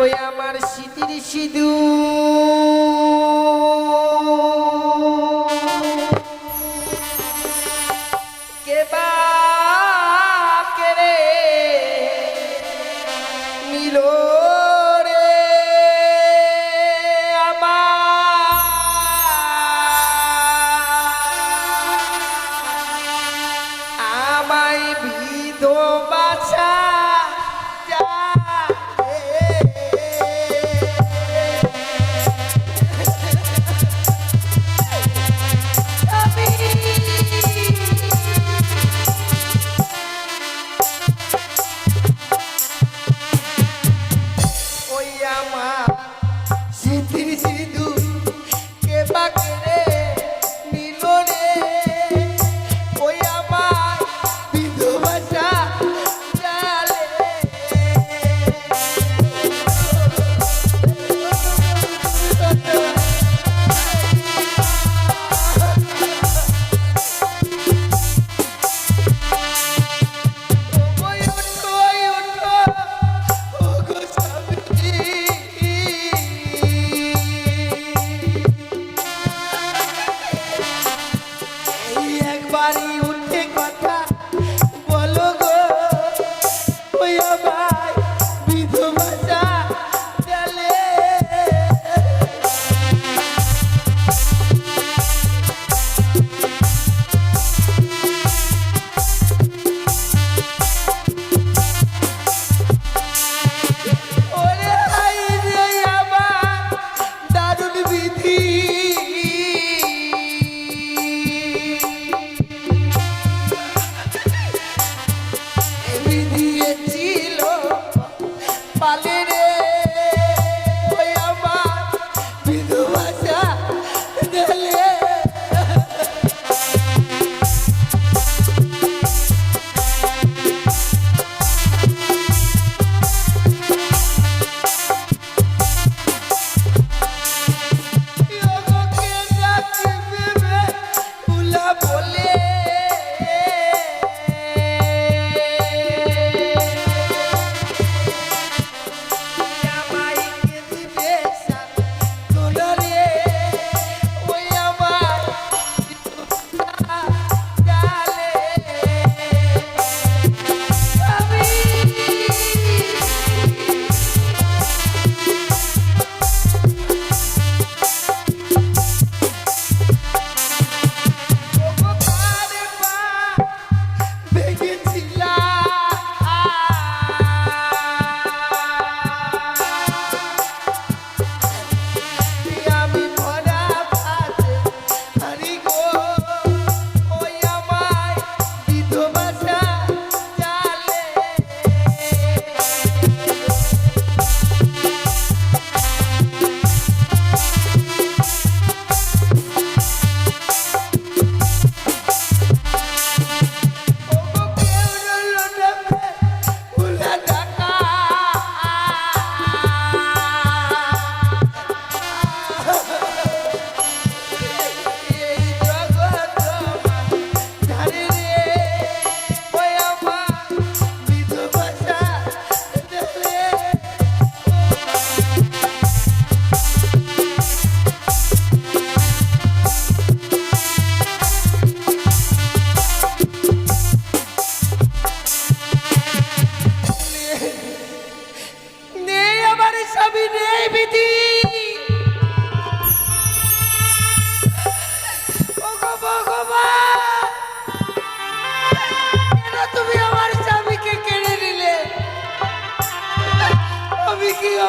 ওই আমার স্মৃতির সিধু কে বা কে রে নিল রে আমায় বিধবা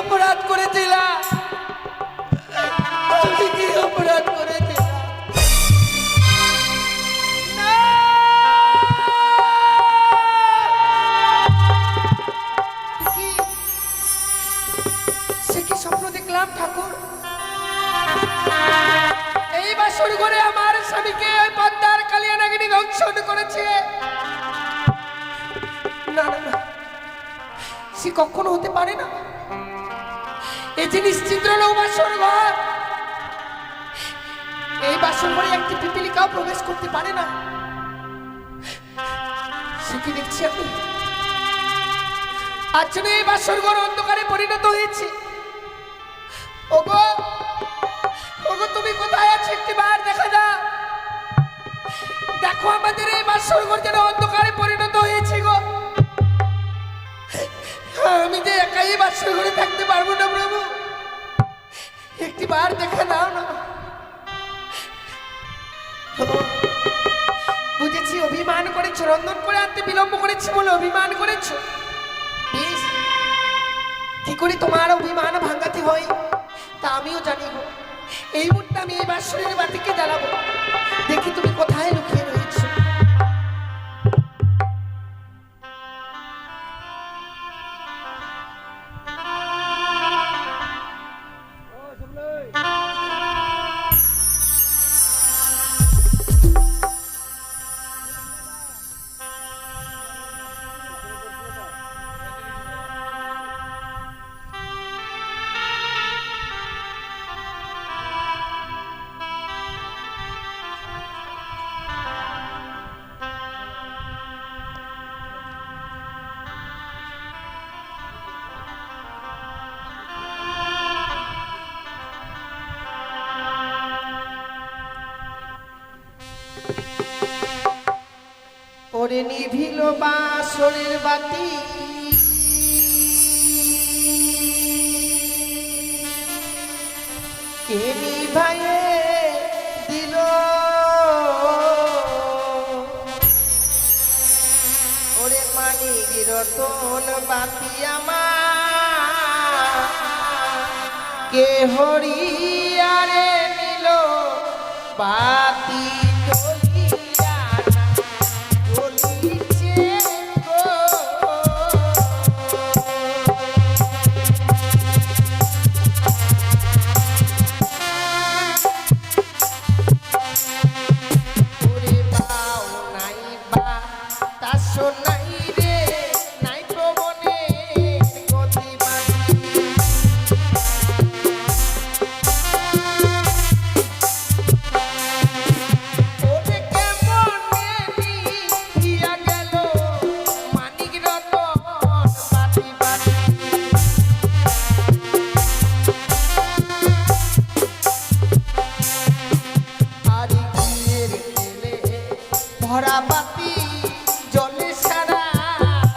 অপরাধ করেছিলাম আমি কি অপরাধ করেছিলাম সে কি স্বপ্ন দেখলাম ঠাকুর এই বাসর ঘরে আমার স্বামীকে ওই পদ্মার কালিয়া নাগিনী দংশন করেছে না না না সে কখনো হতে পারে না এই জিনিস চিত্রল বাসর ঘর এই বাসর ঘরে একটি পিপিলিকাও প্রবেশ করতে পারে না সে কি দেখছি আমি আজ যেন এই বাসর ঘর অন্ধকারে পরিণত হয়েছে। ওগো ওগো, তুমি কোথায় আছো? একটি বার দেখা দাও। দেখো আমাদের এই বাসর ঘর যেন অন্ধকারে পরিণত হয়েছে গো। আমি যে একাই বাসর ঘরে থাকতে পারবো না প্রভু, একটি বার দেখা দাও না। বুঝেছি অভিমান করেছো, রন্ধন করে আনতে বিলম্ব করেছি বলে অভিমান করেছো। বেশ, কি করে তোমার অভিমান ভাঙাতে হয় তা আমিও জানি গো। এই মুহূর্তে আমি এই বাসরের বাতিকে জ্বালাবো, দেখি তুমি কোথায় লুকিয়ে রয়েছো। ওরে নিভিল বাসরের বাতি, কে নিভায়ে দিল? ওরে মানিক রতন বাতি আমার কে হরিয়ারে নিল বাতি জ্বলিয়া জ্বলিছে গো। ওরে বাও নাই বা তা শোনাই রে, নাই প্রবণের গতি বাড়ি। ওরে কেমনে নিভিয়া গেল মানিক রতন বাতি বাতি। আরি ঘিয়ের তেলে ভরা বাতি জ্বলে সারা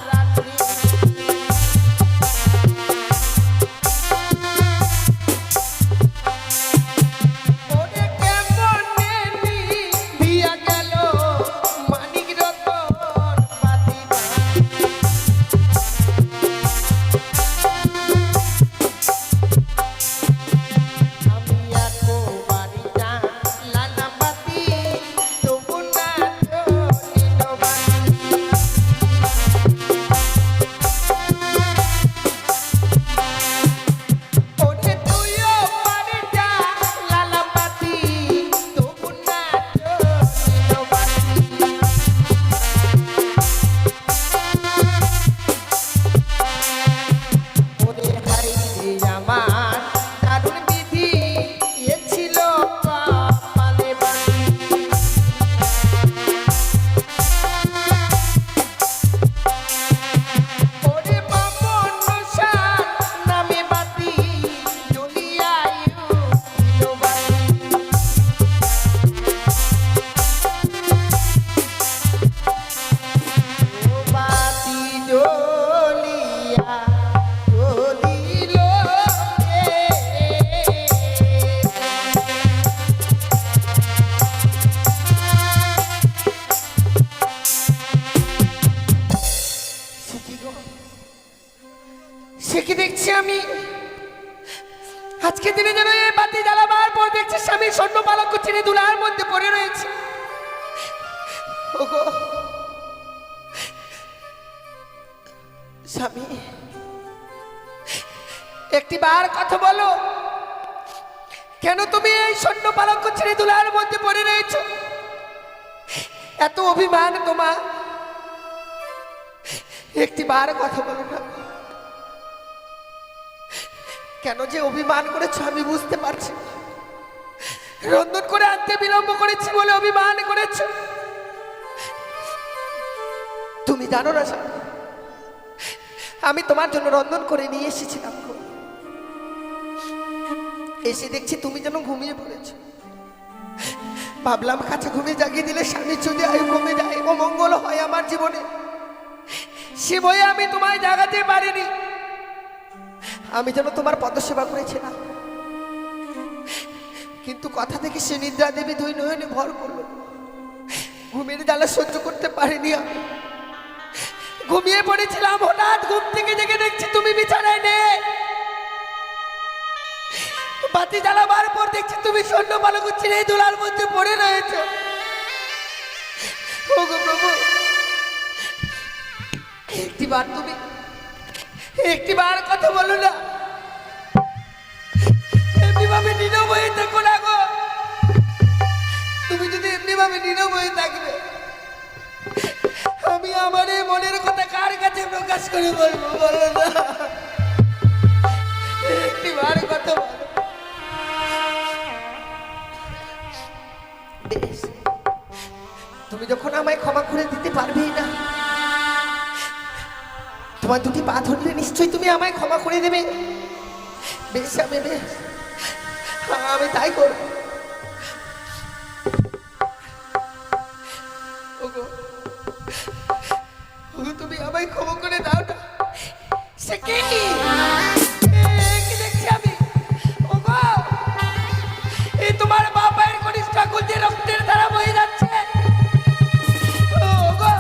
রাত্রি। ওরে কেমনে নিভিয়া গেল মানিক রতন বাতি বাতি। আমি একো বাড়িটা লালাম বাতি, তবু না জ্বলিল বাতি। ওরে তুইও বাড়িটা লালাম বাতি, তবু না জ্বলিল বাতি। ওরে হাই রে আমার দারুণ বিধি, এ ছিল কপালে বাতি। ওরে বামন মশার নামে বাতি জ্বলিয়াই উঠিল বাতি। ও বাতি জ্বলিয়া জ্বলিল রে। সে কি গো? সে কি দেখছি আমি? আজকে দিনে যেন এই বাতি জ্বালাবার পর দেখছি স্বামী স্বর্ণ পালক চিনি দুলার মধ্যে পড়ে রয়েছে। ওগো স্বামী, একটি বার কথা বলো, কেন তুমি এই স্বর্ণ পালক চিনি দুলার মধ্যে পড়ে রয়েছো? এত অভিমান তোমার, একটি বার কথা বলো না। কেন যে অভিমান করেছো আমি বুঝতে পারছি না। রন্ধন করে আনতে বিলম্ব করেছি বলে অভিমান করেছো। তুমি জানো না স্বামী, আমি তোমার জন্য রন্ধন করে নিয়ে এসেছিলাম। এসে দেখছি তুমি যেন ঘুমিয়ে পড়েছো। ভাবলাম কাছে ঘুমিয়ে জাগিয়ে দিলে স্বামী যদি আয়ু কমে যায়, অমঙ্গল হয় আমার জীবনে, সে ভয়ে আমি তোমায় জাগাতে পারিনি। আমি যেন তোমার পদসেবা করেছিলাম, কিন্তু কথা থেকে সে নিদ্রা দেবী দুই নয়নে ভর করলো। ঘুমের জ্বালা সহ্য করতে পারিনি, আমি ঘুমিয়ে পড়েছিলাম। হঠাৎ ঘুম থেকে জেগে দেখছি তুমি বিছানায় নেই। বাতি জ্বালাবার পর দেখছি তুমি স্বর্ণ পালক ছিঁড়ে দোলার মধ্যে পড়ে রয়েছে। ওগো প্রভু, একটিবার তুমি একটিবার কথা বলো না, এমনি ভাবে নীরব হয়ে থাকো না গো। তুমি যদি এমনি ভাবে নীরব হয়ে থাকবে, আমি আমার এই মনের কথা কার কাছে প্রকাশ করে বলবো বলো না? একটিবার কথা বলো। তুমি যখন আমায় ক্ষমা করে দিতে পারবেই না, তোমার দুটি পা ধরলে নিশ্চয়ই তুমি আমায় ক্ষমা করে দেবে। বেশ, আমি তাই করব। তুমি আমায় ক্ষমা করে দাও না। সে কি দেখছি আমি? ওগো, এই তোমার বাবার কনিষ্ঠ কুলতে রক্তের ধারা বয়ে যাচ্ছে। ওগো,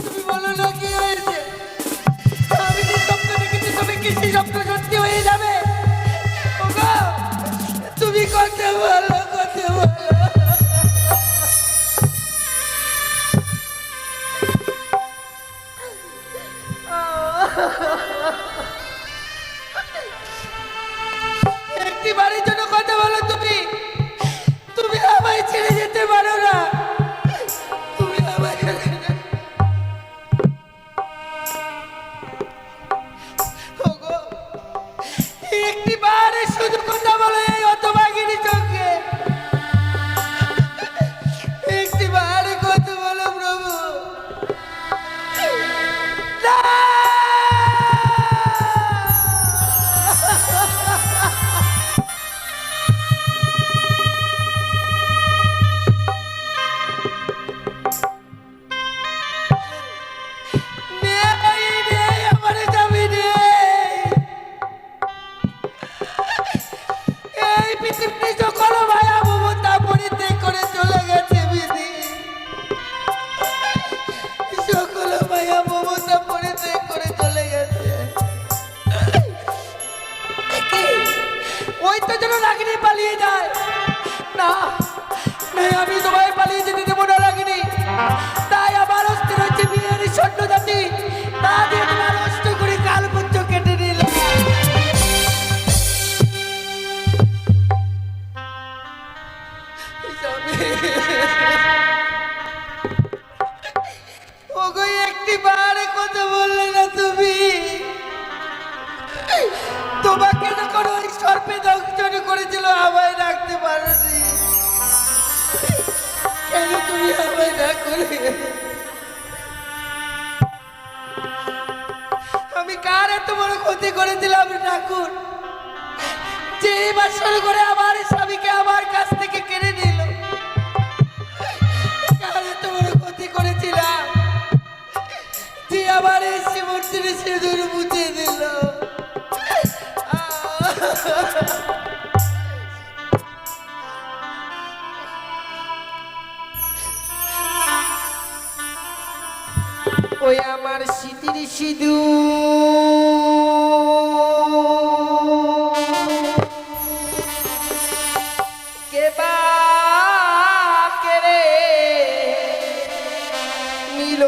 তুমি বলো না কি হয়েছে? আমি যে স্বপ্ন দেখেছি তুমি কি সেই স্বপ্ন সত্যি হয়ে যাবে? ওগো, তুমি কথা বলো, কথা বলো। একটি বাড়ির জন্য কথা বলো। তুমি তুমি আমায় ছেড়ে যেতে পারো না। তুমি আমায় একটি বারে শুধু কথা বলো এই হতভাগিনী চোখে। একটি বারে কথা বলো প্রভু। ওই তো যেন রাগিনী পালিয়ে যায় না। আমি তোমায় পালিয়ে যেতে দেবো না রাগিনী। তাই আমার অস্থির হচ্ছে বিয়ের স্বর্ণ জাতি, তা দিয়ে তোমার অষ্ট করে কাল পুচ্ছ কেটে নিল। ওগো, একটি বারে কথা বললে না তুমি? তোমাকে যখন ওই সর্পে দংশন করেছিল আমায় রাখতে পারোনি, কেন তুমি আমায় না করে? আমি কার এত বড় ক্ষতি করেছিলাম ঠাকুর, যে এবার শুরু করে আমার স্বামীকে আমার কাছ থেকে কেড়ে নিল? কার এত বড় ক্ষতি করেছিলাম যে আমার এই শিবর্তির সিঁদুর মুছে দিল? ওই আমার স্মৃতির সিঁদুর কে বা কেড়ে নিল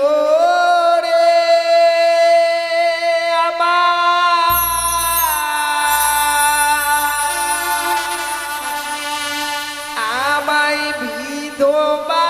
রে আমায় বিধবা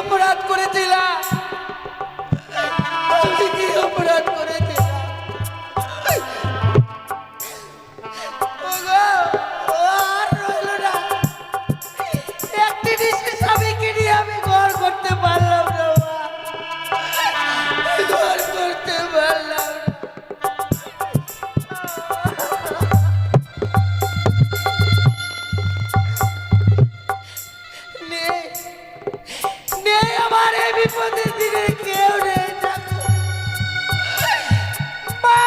অপরাধ করেছিলাম? আমি কি অপরাধ করেছিলাম? ওগো, ও আর রইলো না। একটি নিশে স্বামীকে নিয়ে আমি ঘর করতে পারলাম না মা। ঘর করতে পারলাম না। নেই, নেই আমার এই বিপদের দিনে কেউ নেই দেখো। মা!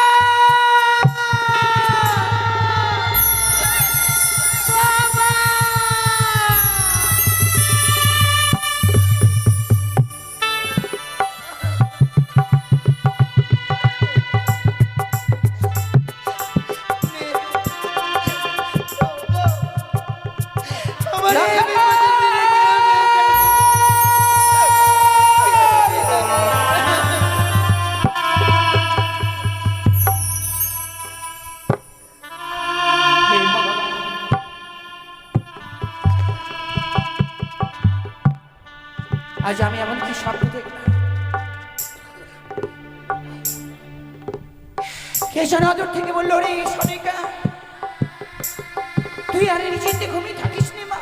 বাবা! আমার এই বিপদের দিনে আজ আমি এমন কি স্বপ্ন দেখলাম? কে যেন আদর থেকে বললো, রে সোনিকা, তুই আর নিশ্চিন্তে ঘুমিয়ে থাকিস নি মা।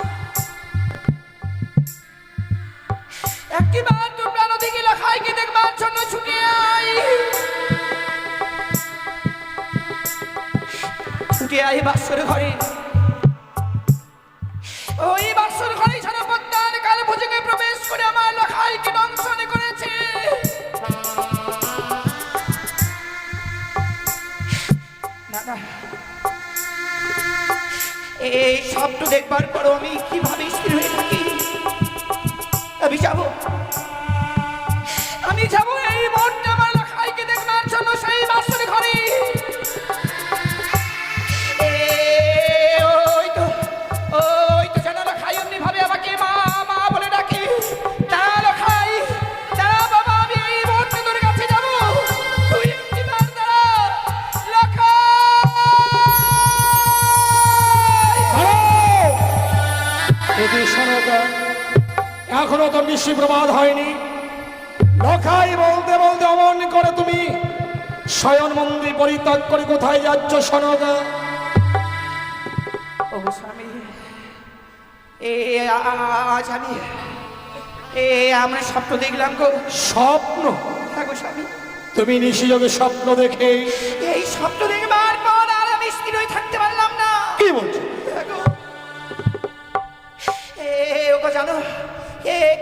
একটিবার তোমরা নদী গেলা খাইকে দেখবার জন্য ছুটে আই। ছুটে আই বাসর ঘরে। ওই বাসর ঘরে ছাড়াপত্তার কালে ভোজনে প্রবেশ করে আমার লখাইকে দংশন করেছে। না না, এই স্বপ্ন দেখবার পর আমি কিভাবে স্থির হয়ে থাকি? আমি যাব এই মুহূর্তে আমার লখাইকে দেখবার জন্য সেই বাসর ঘরে। ওই তো যেন লখাই অমনি ভাবে আমাকে মা মা বলে ডাকে। না লখাই, না বাবা, আমি এই মুহূর্তে তোর কাছে যাব। তুই একটিবার দাঁড়া লখাই। এখনো তো নিশি প্রমাদ হয়নি। লখাই বলতে বলতে অমন করে তুমি শয়ন মন্দির পরিত্যাগ করে কোথায় যাচ্ছ সনকা? ওগো স্বামী, আজ আমি আমরা স্বপ্ন দেখলাম গো। স্বপ্ন? হ্যাঁ গো স্বামী, তুমি নিশিযোগে স্বপ্ন দেখে এই স্বপ্ন দেখবার পর আর আমি স্থির হয়ে থাকতে পারলাম না। কি বলছো? ওগো জানো,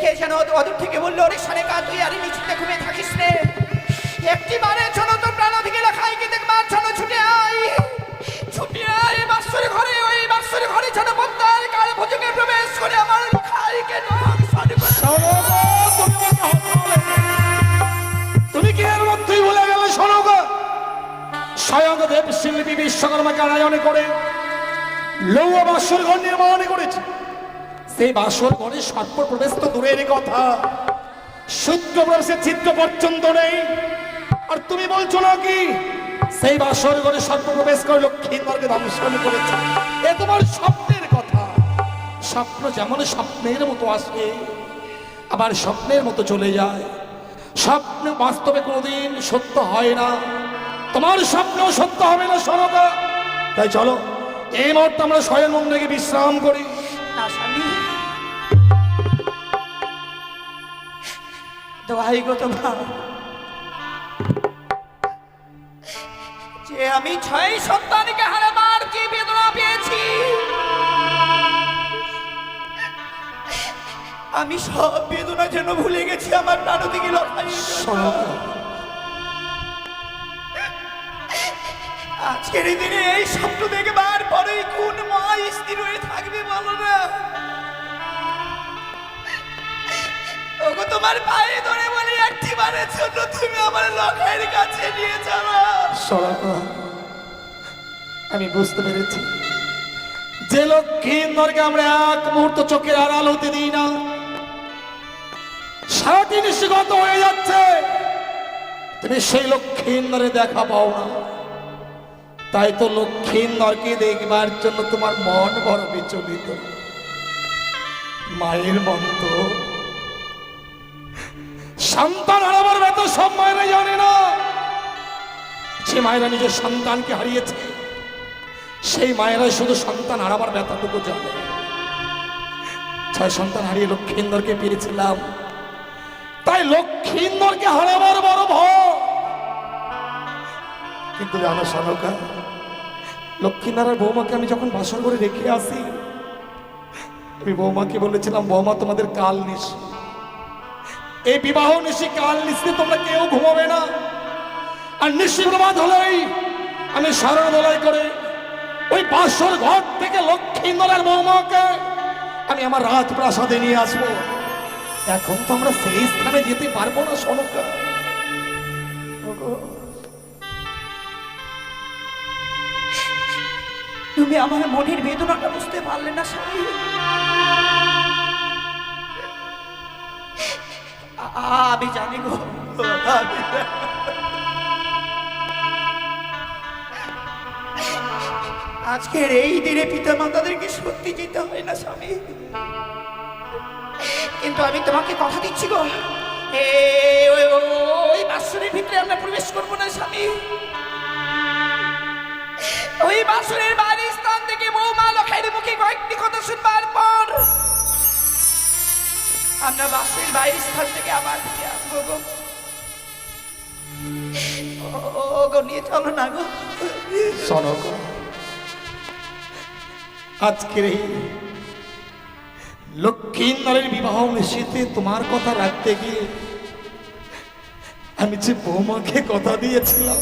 কে যেন অদূর থেকে বললো, রে সোনিকা, তুই আর নিশ্চিন্তে ঘুমিয়ে থাকিস রে। একটিবারের জন্য তো প্রাণ থেকে লখাইকে দেখবার জন্য ছুটে আই। ছুটে আই বাসর ঘরে। ওই বাসর ঘরে ছাড়াপত্তার কালে ভোজনে প্রবেশ করে আমার লখাইকে দংশন করে। তুমি কি এর মধ্যেই ভুলে গেলে সনকা? স্বয়ং দেব শিল্পী বিশ্বকর্মাকে আয়োজন করে লৌহ বাসর ঘর নির্মাণ করেছে। সেই বাসর ঘরে সর্প প্রবেশ তো দূরের কথা, সূত্র প্রবেশের চিত্র পর্যন্ত নেই। আর তুমি বলছো না কি সেই বাসর ঘরে সর্প প্রবেশ করে লক্ষ্মীন্দরকে দংশন করেছে? এ তোমার স্বপ্নের কথা। স্বপ্ন যেমন স্বপ্নের মতো আসে, আবার স্বপ্নের মতো চলে যায়। স্বপ্ন বাস্তবে কোনোদিন সত্য হয় না। তোমার স্বপ্ন সত্য হবে না সনকা। তাই চলো এই মুহূর্তে আমরা শয়ন মন্দিরে বিশ্রাম করি। না স্বামী, দোহাই গো তোমার, যে আমি 6 সন্তানকে হারাবার যে বেদনা পেয়েছি, আমি সব বেদনা যেন ভুলে গেছি আমার প্রাণ থেকে লখাই। আজকের এই দিনে এই স্বপ্ন দেখবার পরেই কোন মা স্থির হয়ে থাকবে বলো না? ওগো তোমার পায়ে ধরে বলি, একটিবারের জন্য তুমি আমার লখাইয়ের কাছে নিয়ে যাও। সনকা, আমি বুঝতে পেরেছি যে লক্ষ্মীন্দরকে আমরা এক মুহূর্ত চোখের আড়াল হতে দিই না। সারাটি নিশিগত হয়ে যাচ্ছে, তুমি সেই লক্ষ্মীন্দরে দেখা পাও না। তাই তো লক্ষ্মীন্দরকে দেখবার জন্য তোমার মন বড় বিচলিত। মায়ের মন তো সন্তান হারাবার ব্যথা সব মায়েরা জানে না। যে মায়েরা নিজের সন্তানকে হারিয়েছে সেই মায়েরাই শুধু সন্তান হারাবার ব্যথাটুকু জানে। 6 সন্তান হারিয়ে লক্ষ্মীন্দরকে পেয়েছিলাম, তাই লক্ষ্মীন্দরকে হারাবার বড় ভয়। কিন্তু জানো সনকা, লক্ষ্মীনারায়ণ বৌমাকে আমি যখন বাসর করে রেখে আসি, আমি বৌমাকে বলেছিলাম, বৌমা তোমাদের কাল নিশি, এই বিবাহ নিশি কাল নিশি তোমরা কেউ ঘুমাবে না। আর নিশি প্রমাদ হলেই আমি সারণ বলাই করে ওই বাসর ঘর থেকে লক্ষ্মীন্দরের বৌমাকে আমি আমার রাজপ্রাসাদে নিয়ে আসবো। এখন তো আমরা সেই স্থানে যেতে পারবো না সনকা। তুমি আমার মনের বেদনাটা বুঝতে পারলে না স্বামী। আমি জানি গো, আজকের এই দিনে পিতা মাতাদেরকে সত্যি যেতে হয় না স্বামী, কিন্তু আমি তোমাকে কথা দিচ্ছি গো, ওই বাসনের ভিতরে আমরা প্রবেশ করবো না স্বামী। ওই বাসনের বাড়ির স্থান থেকে বৌমা লখাইয়ের মুখে কয়েকটি কথা শুনবার পর আমরা বাসনের বাইরের স্থান থেকে আবার ফিরে আসবো গো। ও গো, নিয়ে চলো না গো। শোনো গো, আজকের এই লক্ষ্মীন্দরের বিবাহ নিশ্চিতে তোমার কথা রাখতে গিয়ে আমি যে বৌমাকে কথা দিয়েছিলাম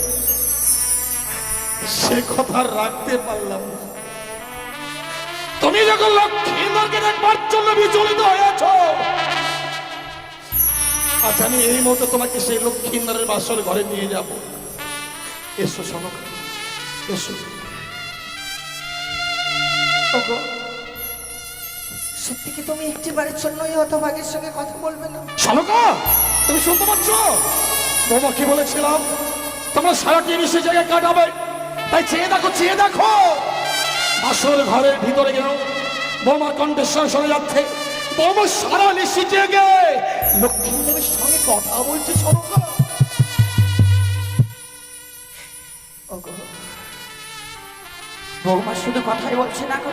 সে কথা রাখতে পারলাম না। তুমি যখন লক্ষ্মীন্দরকে দেখবার জন্য বিচলিত হয়েছ, আচ্ছা আমি এই মুহূর্তে তোমাকে সেই লক্ষ্মীন্দরের বাসর ঘরে নিয়ে যাব। এসো শোনো, এসো। ওগো, সত্যি কি তুমি একটিবারের জন্য এই হতভাগের সঙ্গে কথা বলবে না? শালকা, তুমি শুনতে পাচ্ছ? বৌমা কি বলেছিলাম, তোমরা সারাটি নিশ্চয় জায়গায় কাটাবে, তাই চেয়ে দেখো, চেয়ে দেখো। বাসর ঘরের ভিতরে গেল, বৌমার কণ্ঠস্বর শোনা যাচ্ছে, বৌমা সারা নিশ্চয় জেগে লক্ষ্মীদেবীর সঙ্গে কথা বলছে। শালকা, ওগো, বৌমা শুধু কথাই বলছে না গো।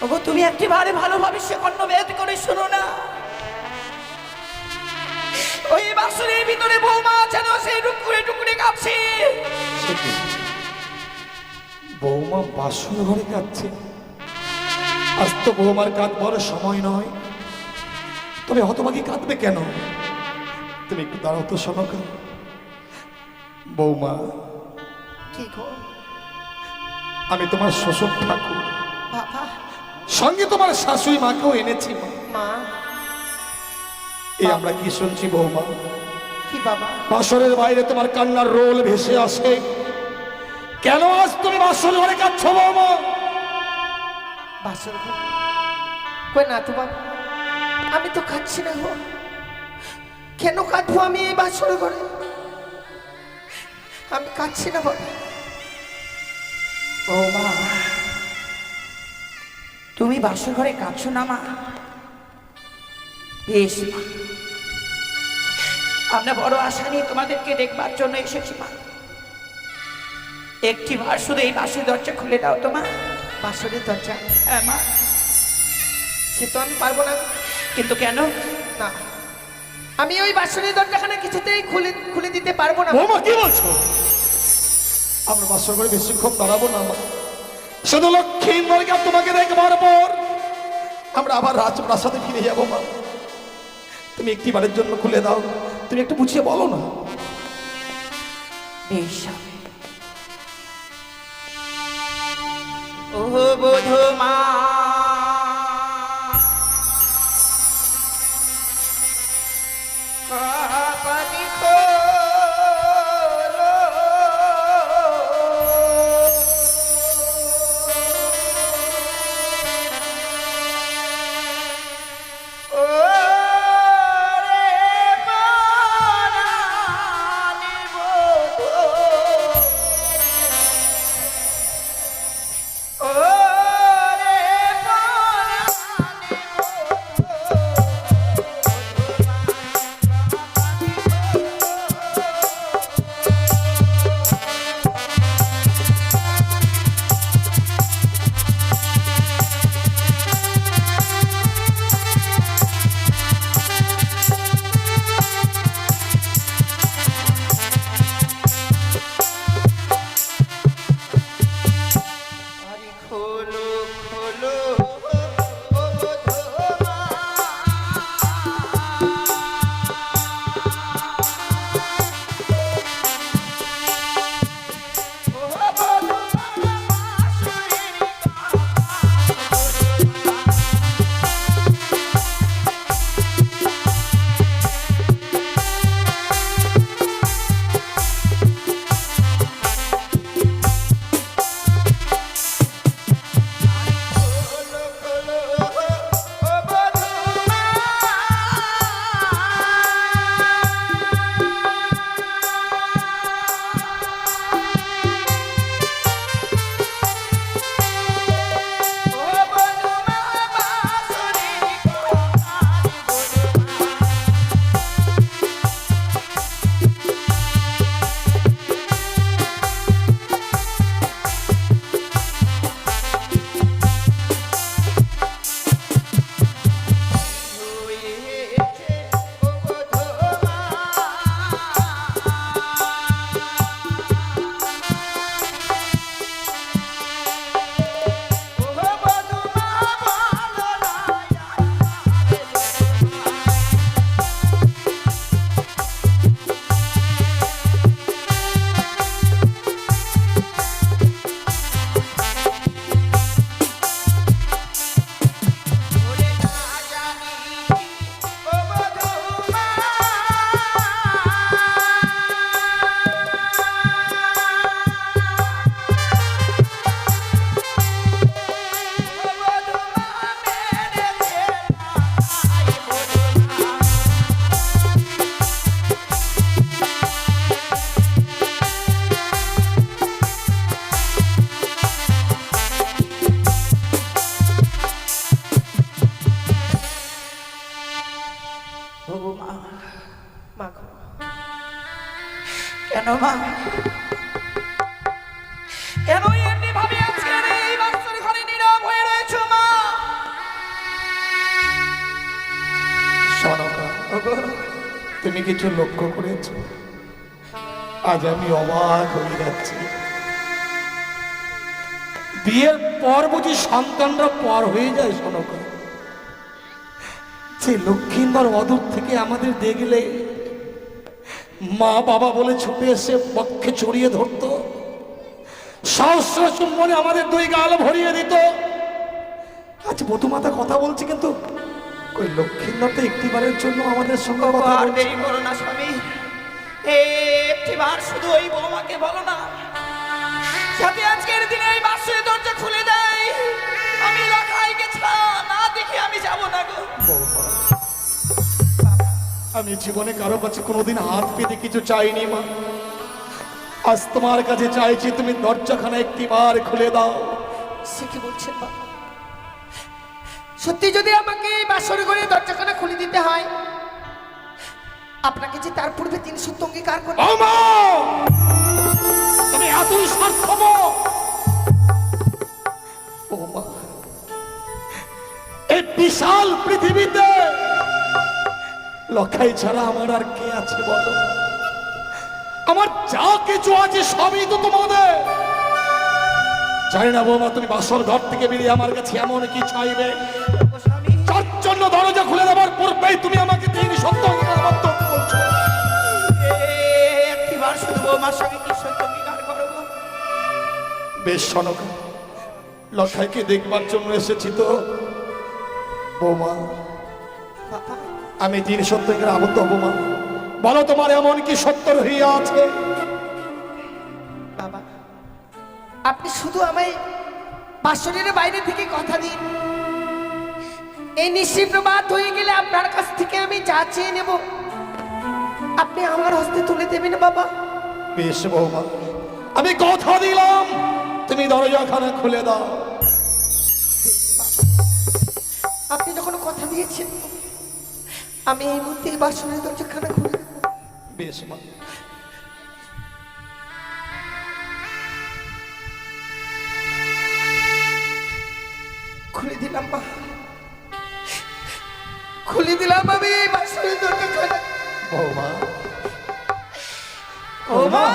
ওগো, তুমি একটিবারে ভালোভাবে সে কর্ণভেদ করে শোনো না। ওই বাসনের ভিতরে বৌমা যেন সেই টুকরে টুকরে কাঁপছে। বৌমা বাসর ঘরে কাঁদছে? আজ তো বৌমার কাঁদবার সময় নয়, তবে হতভাগী কাঁদবে কেন? তুমি একটু দাঁড়াও তো শোনকা। বৌমা, কি গো? আমি তোমার শ্বশুর ঠাকুর, বাবা, সঙ্গে তোমার শাশুড়ি মাকেও এনেছি। মা, এই আমরা কি শুনছি বৌমা? কি বাবা? বাসরের বাইরে তোমার কান্নার রোল ভেসে আসে। কেন আজ তুমি বাসর ঘরে কাঁদছো বৌমা? বাসর ঘর কই না তো বাবা, আমি তো খাচ্ছি না গো। কেন কাঁদবো আমি এই বাসর ঘরে? আমি কাঁদছি না বাবা। বৌমা, তুমি বাসর ঘরে কাঁদছো না মা? বেশ মা, আমরা বড় আশা নিয়ে তোমাদেরকে দেখবার জন্য এসেছি মা। একটিবার শুধু এই বাসের দরজা খুলে দাও তো মা। বাসরের দরজা? হ্যাঁ মা। সে তো আমি পারবো না। কিন্তু কেন? না, আমি ওই বাসরের দরজাখানা কিছুতেই খুলে দিতে পারবো না। বৌমা কি বলছো? আমরা বাসর ঘরে বেশিক্ষণ দাঁড়াবো না মা। শুধু লক্ষ্মীন্দরকে তোমাকে দেখবার পর আমরা আবার রাজপ্রাসাদে ফিরে যাবো মা। তুমি একটিবারের জন্য খুলে দাও, তুমি একটু বুঝিয়ে বলো না। বেশ। ও বোধ মা, কাপানি খোলো, ও রে প্রাণে বোধ, ও রে কেন মা, কেন এমনি ভাবে আজকে এই বাসর ঘরে নীরব হয়ে রয়েছো মা? সনকা, তুমি কিছু লক্ষ্য করেছো? আজ আমি অবাক হয়ে যাচ্ছি। বিয়ের পর বুঝি সন্তানরা পর হয়ে যায় সনকা? যে লক্ষ্মীন্দর অদূর থেকে আমাদের দেখলে মা বাবা বলে ছুটে এসে পক্ষে চড়িয়ে ধরতো, সহস্র চুম্বনে আমাদের দুই গাল ভরিয়ে দিত। আজ বধুমাতা কথা বলছে, কিন্তু ওই লক্ষ্মীন্দর তো একটিবারের জন্য আমাদের সঙ্গে কথা আর বলছে দেরি করো না স্বামী, একটিবার শুধু ওই বৌমাকে বলো না, যাতে আজকের দিনে এই বাসের দরজা খুলে দেয়। আমি লখাইকে ছাড়া না দেখে আমি যাব না গো। বৌমা, আমি জীবনে কারো কাছে কোনোদিন হাত পেতে কিছু চাইনি মা। আজ তোমার কাছে চাইছি, তুমি দরজাখানা একটিবার খুলে দাও। সে কি বলছেন বাবা? সত্যি যদি আমাকে এই বাসর ঘরে দরজাখানা খুলে দিতে হয়, আপনাকে যে তার পূর্বে 3 সূত্র অঙ্গীকার করতে বৌমা, তুমি এতই স্বার্থপর? বৌমা, এই বিশাল পৃথিবীতে লখাই ছাড়া আমার আর কে আছে বলো? আমার যা কিছু আছে সবই তো তোমাদের। জানি না বৌমা, তুমি বাসর ঘর থেকে বেরিয়ে আমার কাছে এমন কি চাইবে ও স্বামী, যার জন্য দরজা খুলে দেওয়ার পূর্বেই তুমি আমাকে 3 সত্য অঙ্গীকার বলছো। একটিবার শুধু বৌমার সঙ্গে কি সত্য অঙ্গীকার করো গো? বেশ সনকা, লখাইকে দেখবার জন্য এসেছি তো। বৌমা, বাবা, আমি 3 সত্যের আবদ্ধ হব মা। বলো তোমার এমন কি সত্য রহিয়া আছে? বাবা, আপনি শুধু আমায় বাসরের বাইরে থেকে কথা দিন। এই নিশ্চিত প্রবাদ হয়ে গেলে আপনার কাছ থেকে আমি যা চেয়ে নেব আপনি আমার হস্তে তুলে দেবেন বাবা। বেশ বৌমা, আমি কথা দিলাম, তুমি দরজাখানা খুলে দাও। আপনি যখন কথা দিয়েছেন, আমি এই মুহূর্তে এই বাসনের দরজাখানা খুলে দেব। বেশ মা। খুলে দিলাম মা, খুলে দিলাম আমি এই বাসনের দরজাখানা। বৌমা, ও মা,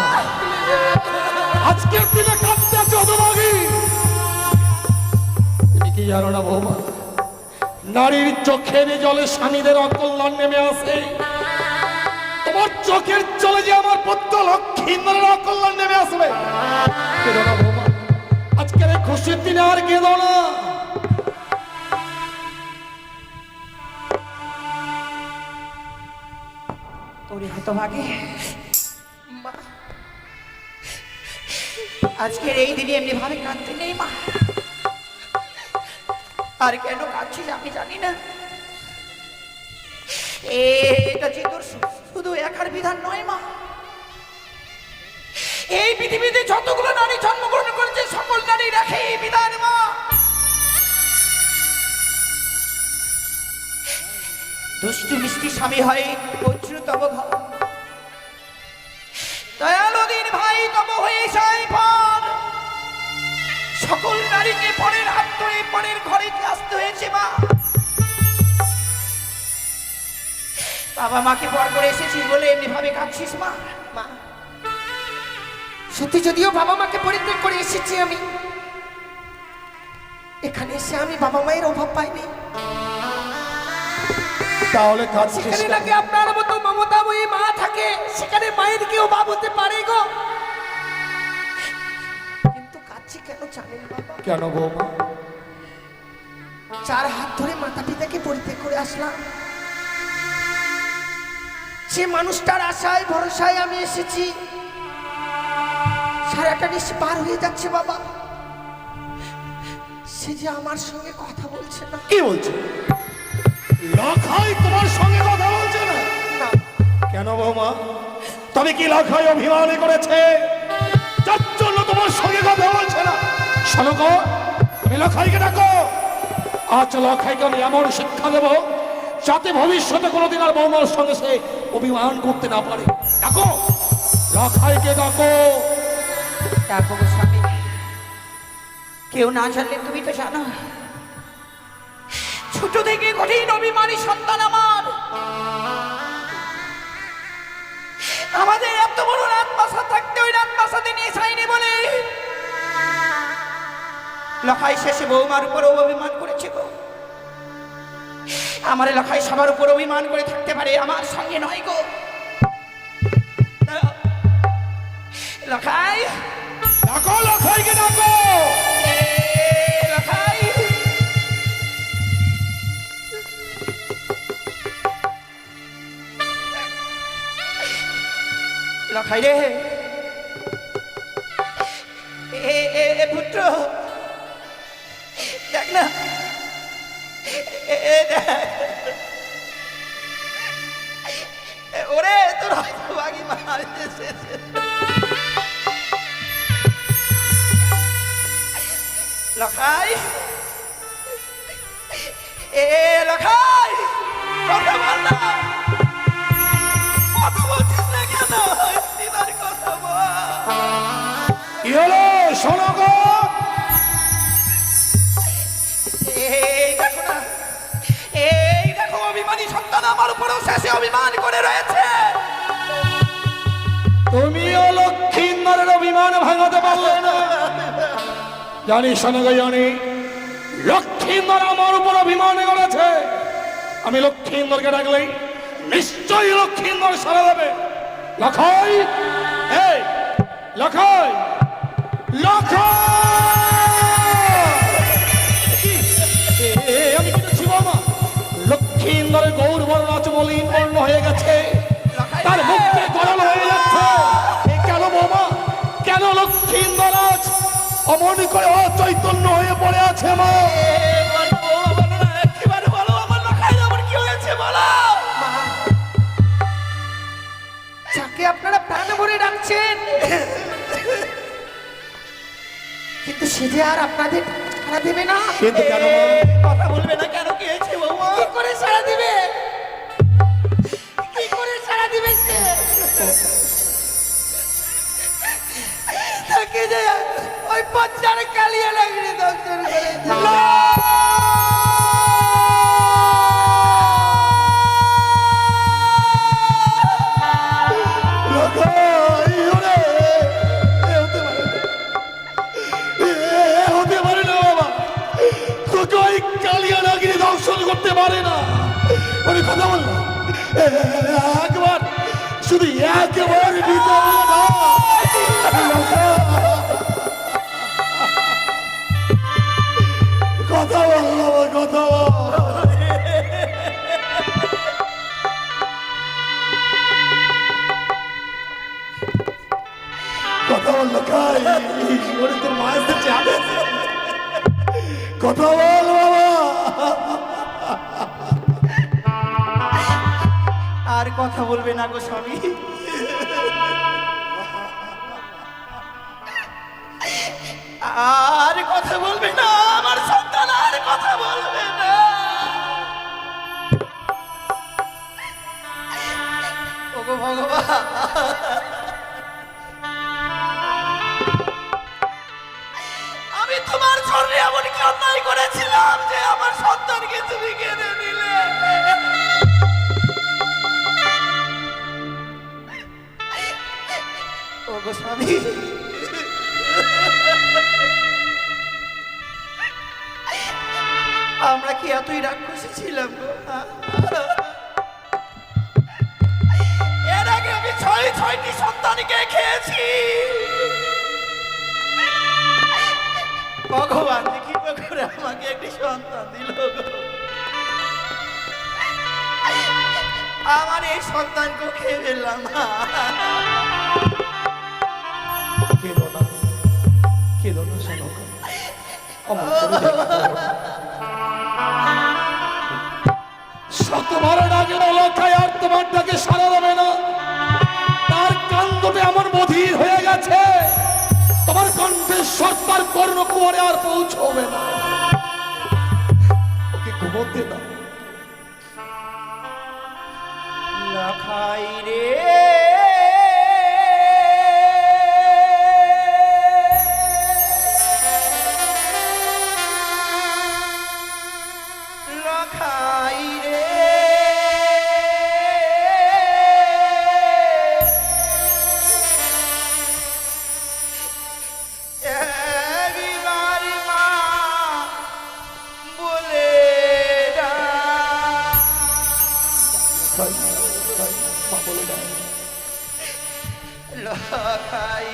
আজকের দিনে কাঁদতে আছো হতভাগী। তুমি কি জানো না বৌমা, নারীর চোখের জলে স্বামীদের অকল্যাণ নেমে আসে। তোমার চোখের জলে যে আমার পুত্র লক্ষ্মীন্দরের অকল্যাণ নেমে আসবে। কেঁদো না বৌমা, আজকের এই খুশির দিনে আর কেঁদো না। ওরে হতভাগী, মা, আজকের এই দিনে এমনি ভাবে কাঁদতে নেই মা। আর কেন কাঁদছিস আমি জানি না। এটা যে তোর শুধু একার বিধান নয় মা। এই পৃথিবীতে যতগুলো নারী জন্মগ্রহণ করেছে সকল নারী রাখে এই বিধান মা। দুষ্টু মিষ্টি স্বামী হয় বজ্র তব ঘর, দয়ালু দিন ভাই তব হয়ে যায় পর। সকল নারীকে পরের হাত ধরে পরের ঘরে আসতে হয়েছে মা। বাবা মাকে পর করে এসেছিস বলে এমনি ভাবে কাঁদছিস মা। মা, সত্যি যদিও বাবা মাকে পরিত্যাগ করে এসেছি আমি, এখানে এসে আমি বাবা মায়ের অভাব পাইনি। তাহলে কাঁদছিস সেখানে কেন? নাকি আপনার মতো মমতাময়ী মা থাকে, সেখানে মায়ের কি অভাব হতে পারে গো? কিন্তু কাঁদছি কেন জানেন বাবা? কেন বৌমা? 4 হাত ধরে মাতা পিতাকে পরিত্যাগ করে আসলাম। সে মানুষটার আশায় ভরসায় আমি এসেছি। সারাটা নিশি পার হয়ে যাচ্ছে বাবা, সে যে আমার সঙ্গে কথা বলছে না। কি বলছো? লখাই তোমার সঙ্গে কথা বলছে না? না, কেন বৌমা, তবে কি লখাই অভিমান করেছে যার জন্য তোমার সঙ্গে কথা বলছে না? শোনো গো, তুমি লখাইকে ডাকো। আজ লখাইকে আমি এমন শিক্ষা দেব যাতে ভবিষ্যতে কোনোদিন আর বৌমার সঙ্গে সে অভিমান করতে না পারে। ডাকো। লখাইকে ডাকো। ডাকো গো স্বামী, কেউ না জানলে তুমি তো জানো, ছোট থেকে কঠিন অভিমানী সন্তান আমার। আমাদের এত বড় রাত বাসা থাকতে ওই রাত বাসাতে নিয়ে যায়নি বলে লখাই শেষে বৌমার উপর অভিমান করেছে গো। আমার লখাই সবার উপর অভিমান করে থাকতে পারে, আমার সঙ্গে নয় গো। লখাই, ডাকো, লখাইকে ডাকো। লখাই, লখাই রে, এ পুত্র দেখ না, ওরে তোর হয়তো বাগি মার এসেছে। লখাই, লখাই, কথা বল না, কথা বলছিস না কেন? দিদার কথা বল। কি হলো শোনো গো? এই দেখো না, এই দেখো অভিমানী সন্তান আমার উপরেও শেষে অভিমান করে রয়েছে। তুমিও লক্ষ্মীন্দরের অভিমান ভাঙাতে পারলে না। জানি শোনো গো, জানি লক্ষ্মীন্দর আমার উপর অভিমান করেছে। আমি লক্ষ্মীন্দরকে ডাকলেই নিশ্চয়ই লক্ষ্মীন্দর সারা দেবে। লখাই, এই লখাই, আমি কিন্তু বাবা, লক্ষ্মীন্দরের গৌর বর্ণ আছে মলিন বর্ণ হয়ে গেছে, তার মুখে গরল হয়ে যাচ্ছে। কেন বাবা, কেন লক্ষ্মীন্দর আজ অমন করে অচৈতন্য হয়ে পড়ে আছে? মা যাকে আপনারা প্রাণ ভরে ডাকছেন, কিন্তু সে যে আর আপনাদের সাড়া দেবে না। কিন্তু কেন মা? কথা বলবে না কেন? কি হয়েছে বৌমা? কি করে সাড়া দিবে? কি করে সাড়া দিবে সে? তাকে যে ওই পঞ্চার কালিয়া লাগিয়ে দর্শন করে দিল। করতে পারে না, আমি কথা বললাম একবার, শুধু একবার কথা বললাম, কথা কথা বললো খাই ওরে তোর মায়ের সাথে যাবে, কথা বল বাবা। আর কথা বলবে না গো স্বামী, আর কথা বলবে না আমার সন্তান, আর কথা বলবে না। ওগো ভগবান, আমি তোমার চরণে এমন কি অন্যায় করেছিলাম যে আমার সন্তানকে তুমি কেড়ে নিলে? ওগো স্বামী, আমরা কি এতই রাক্ষসী ছিলাম গো? এর আগে আমি ছয়টি সন্তানকে খেয়েছি। ভগবান দেখি করে আমাকে একটি সন্তান দিল গো। আমার এই সন্তানকে খেয়ে ফেললাম। কেঁদো না, কেঁদো না শোনো, শতবার ডাকে লখাই আর তোমার ডাকে সারা দেবে না। তার কান্দটা এমন বধির হয়ে গেছে, তোমার কণ্ঠেশ্বর তার কর্ণকুমারে আর পৌঁছবে না। ওকে ঘুমোতে দাও। লখাই রে, লখাই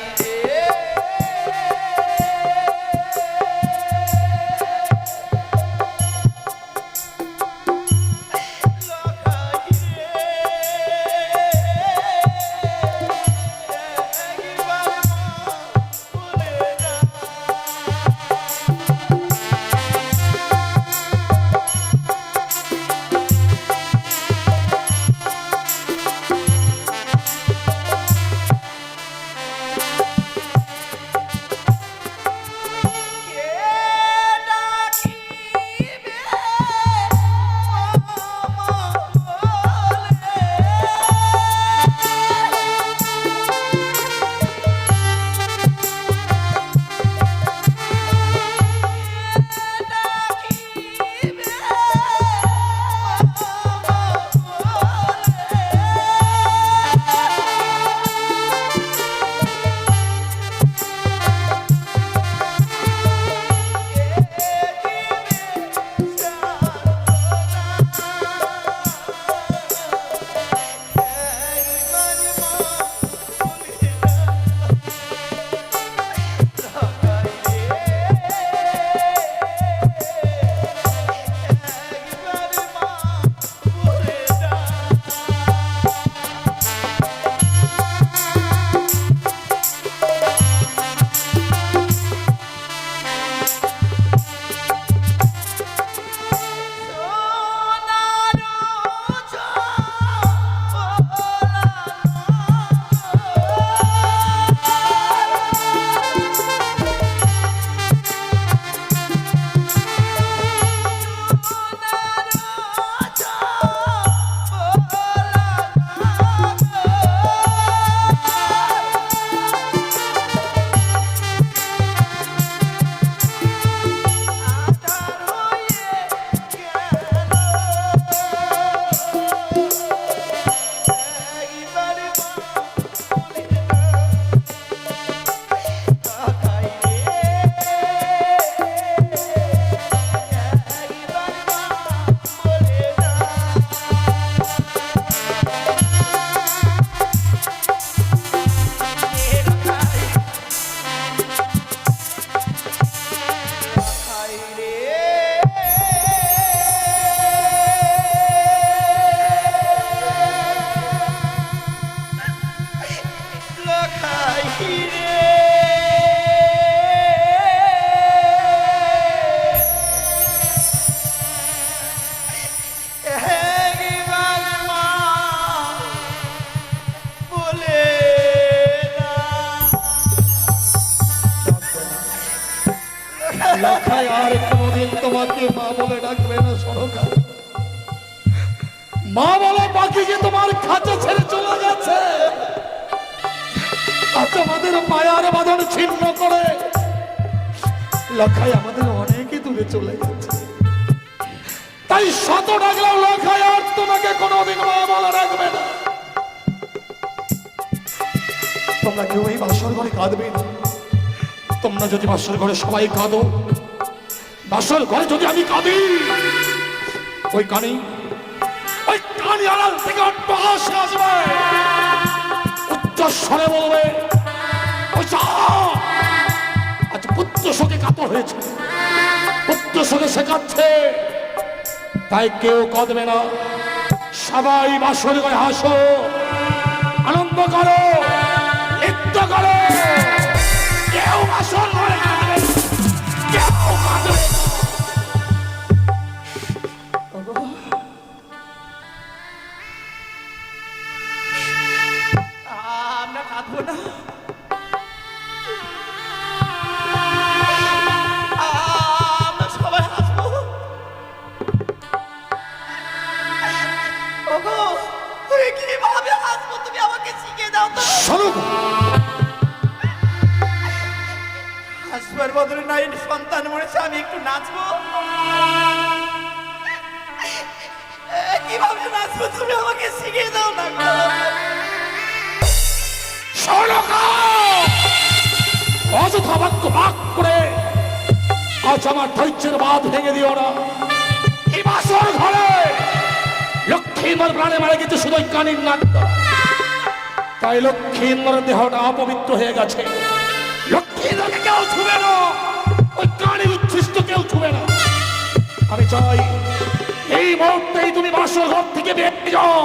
রে লখাই রে একবার বলে না কে ডাকিবে লখাই আর কোনোদিন তোমাকে মা বলে ডাকবে না সরকার। মা বলে পাখি যে তোমার খাঁচা ছেড়ে চলে গেছে, আজ আমাদের মায়ার বাঁধন ছিন্ন করে লখাই আমাদের অনেকই দূরে চলে গেছে। তাই শত ডাকলেও লখাই আর তোমাকে কোনোদিন মা বলে ডাকবে না। তোমরা কেউ এই বাসর ঘরে কাঁদবে না। তোমরা যদি বাসর ঘরে সবাই কাঁদো, বাসর ঘরে যদি আমি কাঁদি, ওই কানি আড়াল থেকে অট্টহাসি আসবে, উচ্চস্বরে বলবে ওই আজ পুত্র শোকে কাতর হয়েছে, পুত্র শোকে শেখাচ্ছে। তাই কেউ কাঁদবে না, সবাই বাসর ঘরে হাসো, আনন্দ করো, নৃত্য করো। কেউ বাসর ঘরে কাঁদবে না, কেউ কাঁদবে না। আমরা কাঁদবো না, আমরা সবাই হাসবো। ওগো, তুমি কিভাবে হাসবো তুমি আমাকে শিখিয়ে দাও তো। হাসবার বদলে নাই সন্তান মরেছে, আমি একটু নাচবো। কিভাবে নাচবো তুমি আমাকে শিখিয়ে দাও না গো। অযথা বাক্য বাক করে আজ আমার ধৈর্যের বাঁধ ভেঙে দিও না। এই বাসর ঘরে লক্ষ্মীর প্রাণে মারা গেছে শুধু কানির নাট্য। তাই লক্ষ্মীন্দর দেহটা অপবিত্র হয়ে গেছে। লক্ষ্মীন্দরকে কেউ ছুবে না, ওই কানের উচ্ছিষ্ট কেউ ছুবে না। আমি চাই এই মুহূর্তেই তুমি বাসর ঘর থেকে বেরিয়ে যাও।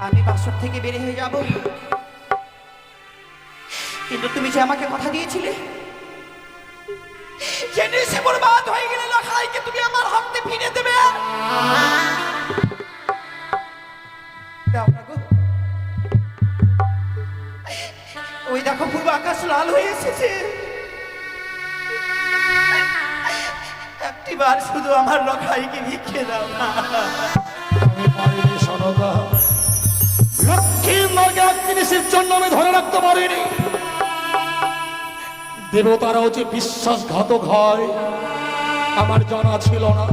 আমি বাসর থেকে বের হয়ে যাব, কিন্তু তুমি যে আমাকে কথা দিয়েছিলে যে নিশি বরবাদ হয়ে গেলে লখাইকে তুমি আমার হাতে ফিরে দেবে। দাও না গো। ওই দেখো পূর্ব আকাশ লাল হয়ে এসেছে, একটিবার শুধু আমার লখাইকে ভিক্ষে দাও না। আমি পারিনি সনকা, লক্ষ্মীন্দরকে এক জিনিসের জন্য আমি ধরে রাখতে পারিনি। দেবতারাও যে বিশ্বাসঘাতক হয় আমার জানা ছিল না।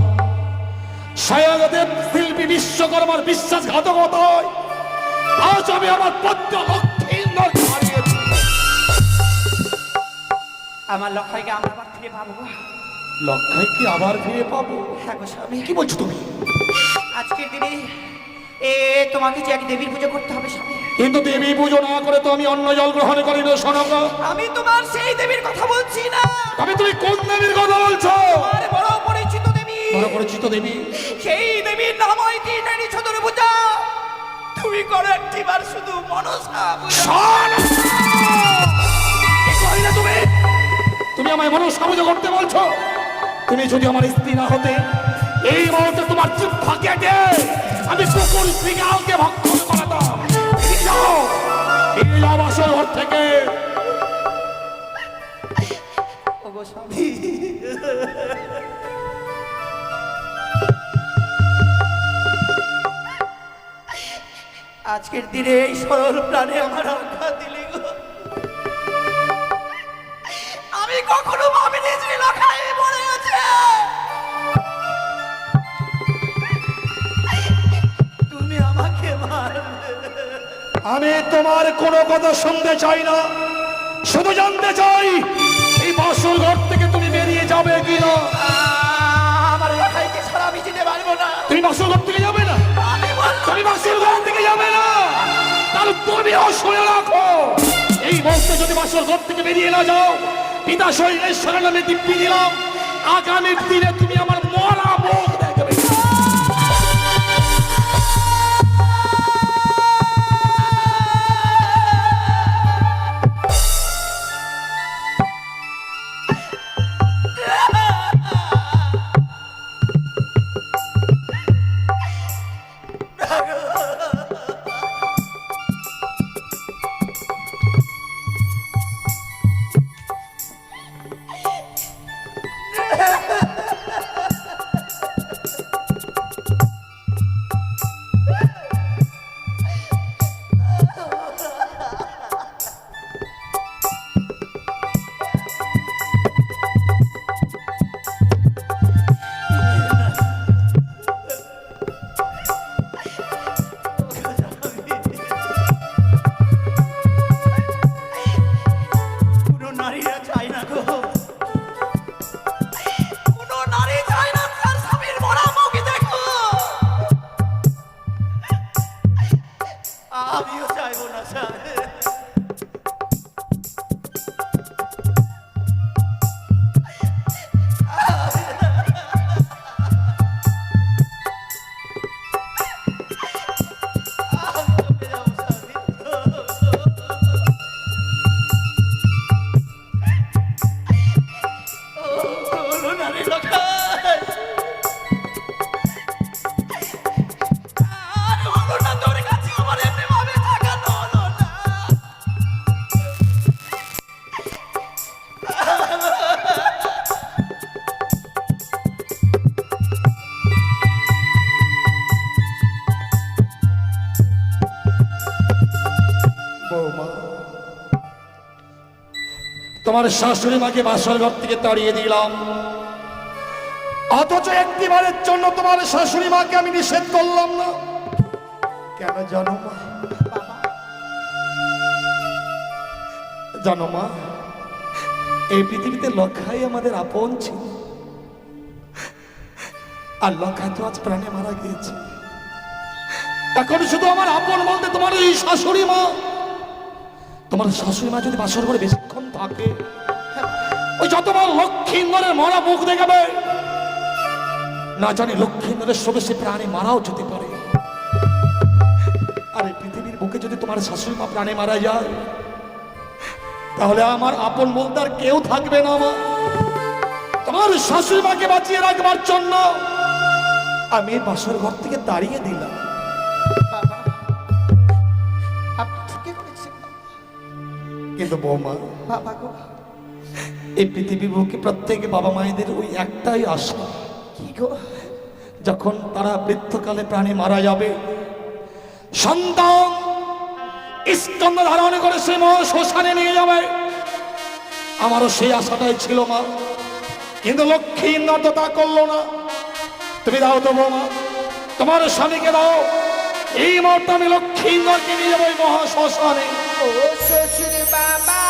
স্বয়ংদেব শিল্পী বিশ্বকর্মার বিশ্বাসঘাতকতায় আজ আমি আমার পদ্ম লক্ষ্মীন্দরকে হারিয়েছি। আমার লখাইকে আমরা আবার ফিরে পাবো। লক্ষাইকে আবার ফিরে পাবো? হ্যাঁ গো স্বামী, কি বলছো তুমি? আজকের দিনে তোমাকে যে এক দেবীর পুজো করতে হবে স্বামী। কিন্তু দেবী পুজো না করে তো আমি অন্ন জল গ্রহণ করি না সনকা। আমি তোমার সেই দেবীর কথা বলছি না। তবে তুমি কোন দেবীর কথা বলছো? আমার বড় পরিচিত দেবী, বড় পরিচিত দেবী? সেই দেবীর নাম ওই তিনটানি চতুর্ভুজা। তুমি করো একটিবার শুধু মনসা পূজা। কি কইলে তুমি? তুমি আমায় মনসা পূজা করতে বলছো? তুমি যদি আমার স্ত্রী না হতে এই মুহূর্তে তোমার জিহ্বা কেটে আমি কুকুর বিড়ালকে ভক্ষণ করাতাম। বেরিয়ে যাও, বেরিয়ে যাও বাসর ঘর থেকে। ওগো স্বামী, আজকের দিনে এই সরল প্রাণে আমার আজ্ঞা দিলি গো। আমি কখনো ভাবিনি যে লখাই মরে গেছে। তুমি আমাকে মারবে। আমি তোমার কোনো কথা শুনতে চাই না, শুধু জানতে চাই এই বাসর ঘর থেকে তুমি বেরিয়ে যাবে কিনা। আমার লখাইকে ছাড়া আমি যেতে পারবো না। তুমি বাসর ঘর থেকে যাবে না? আমি বললাম তুমি বাসর ঘর থেকে যাবে না? তাহলে তুমিও শুনে রাখো, এই মুহূর্তে যদি বাসর ঘর থেকে বেরিয়ে না যাও, পিতা শৈলেশ্বরের নামে দিব্যি দিলাম, আগামী দিনে তুমি আমার মরা মুখ দেখবে। আমিও চাইবো না স্যার। তোমার শাশুড়ি মাকে বাসর ঘর থেকে তাড়িয়ে দিলাম, অথচ একটিবারের জন্য তোমার শাশুড়ি মাকে আমি নিষেধ করলাম না। কেন জানো মা? জানো মা, এই পৃথিবীতে লক্ষাই আমাদের আপন ছিল, আর লক্ষাই তো আজ প্রাণে মারা গিয়েছে। এখন শুধু আমার আপন বলতে তোমার এই শাশুড়ি মা। তোমার শাশুড়ি মা যদি বাসর করে বেশিক্ষণ থাকে, ওই যতবার লক্ষ্মীন্দরের মরা মুখ দেখাবে, না জানি লক্ষ্মীন্দরের সঙ্গে সে প্রাণে মারাও যেতে পারে। আর এই পৃথিবীর বুকে যদি তোমার শাশুড়ি মা প্রাণে মারা যায়, তাহলে আমার আপন বলতে আর কেউ থাকবে না মা। তোমার শাশুড়ি মাকে বাঁচিয়ে রাখবার জন্য আমি এই বাসর ঘর থেকে দাঁড়িয়ে দিলাম। বাবা, আপনি ঠিকই করেছেন কিন্তু বৌমা, বাবা গো। এই পৃথিবীর বুকে প্রত্যেক বাবা মায়েদের ওই একটাই আশা, কি গো? যখন তারা বৃদ্ধকালে প্রাণে মারা যাবে, সন্তান স্তন্য ধারণ করে সে মা শ্মশানে নিয়ে যাবে। আমারও সেই আশাটাই ছিল মা, কিন্তু লক্ষ্মী ইন্দর তো তা করলো না। তুমি দাও তো বৌমা, তোমার স্বামীকে দাও। এই মুহূর্তে আমি লক্ষ্মী ইন্দরকে নিয়ে যাবো ওই মহা শ্মশানে। ও শ্বশুর বাবা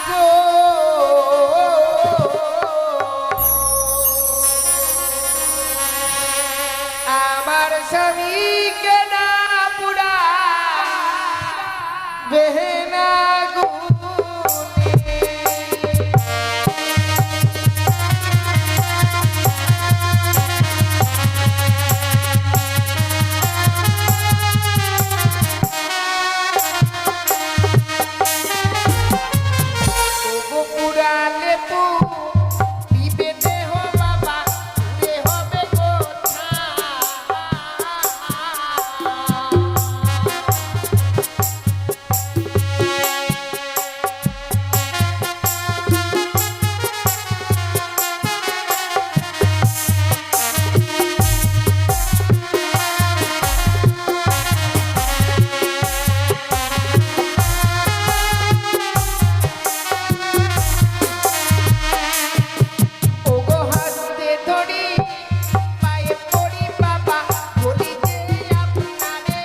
গো, আমার স্বামীকে না পুরা বেহেনা গুনে। ওগো পুরালে পু দিবে দেহ বাবা, দূরে হবে কোথা। ওগো হাসতে ধরি পায়ে পড়ি বাবা, বলি যে আপনারে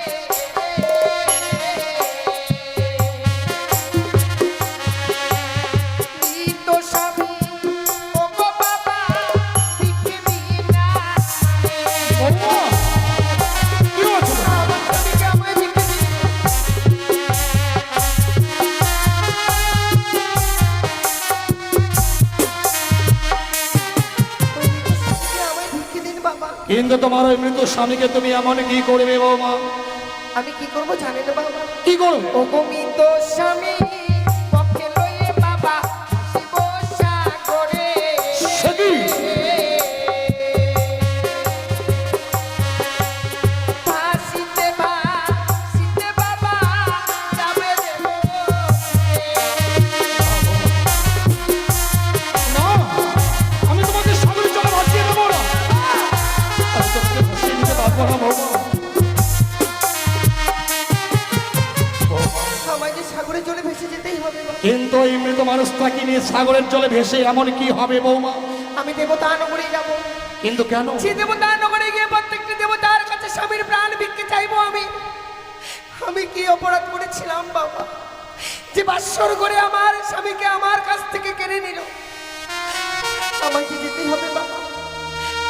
মৃত স্বামী। ওগো বাবা ভিক্ষে দিন না, বৌমা, কি হয়েছে? আমার স্বামীকে আমায় ভিক্ষে দিন। ওই মৃত স্বামীকে আমায় ভিক্ষে দিন বাবা। কিন্তু তোমার ওই মৃত স্বামীকে তুমি এমন কি করবে বৌমা? আমি কি করব জানেন বাবা? কি করবে? ওগো মৃত স্বামী পক্ষে লইয়ে বাবা শিব সাগরে। সে কি? ভাসিতে বাবা যাবে দেব। না, আমি তোমাকে সাগরে জলে ভাসিয়ে দেবো না। আমি তোমাকে ভাসিয়ে দিতে পারবো না বৌমা। আমায় যে সাগরের জলে ভেসে যেতেই হবে বাবা। কিন্তু এই মৃত মানুষটাকে নিয়ে সাগরের জলে ভেসে এমন কি হবে বৌমা? আমি দেবতা নগরে যাব। কিন্তু কেন? সে দেবতা নগরে গিয়ে প্রত্যেকটি দেবতার কাছে স্বামীর প্রাণ ভিক্ষে চাইবো আমি। আমি কি অপরাধ করেছিলাম বাবা, যে বাসর করে আমার স্বামীকে আমার কাছ থেকে কেড়ে নিল? আমাকে যেতেই হবে বাবা।